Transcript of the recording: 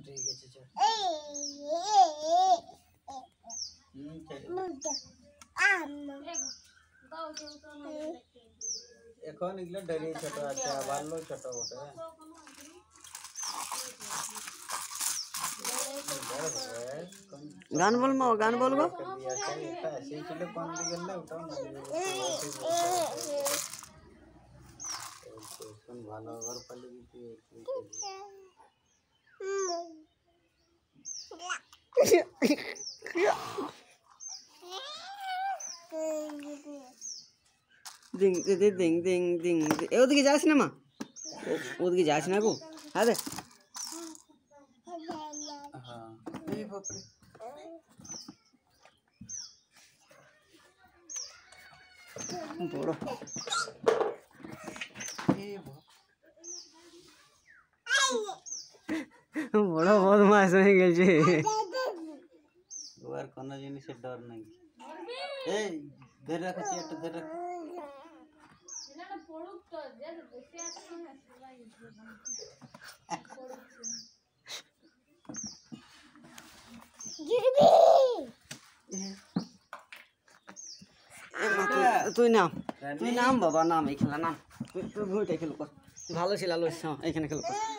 ঠিক আছে চল এখন এগুলো ডেরি ছোট আছে আবার লো ছোট ওটা গান বলবো গান বলবো সেই ছিল কোন দিকে গেলে ওটাও ভালো ঘর পালে দিতে ding ding ding ding ding ওদিকে যাস না মা ওদিকে যাস না গো হ্যাঁ রে হ্যাঁ এই বাপরে বড় বড় বদমাশ হয়ে গেছে আর কোনো জিনিসের ডর নাই এই ধরে রাখো চেয়ারটা ধরে রাখো তুই নাম বাবা নাম এই খেলা নাম তুই ভুঁইটা খেলো কর ভালো ছিল এখানে খেলো কর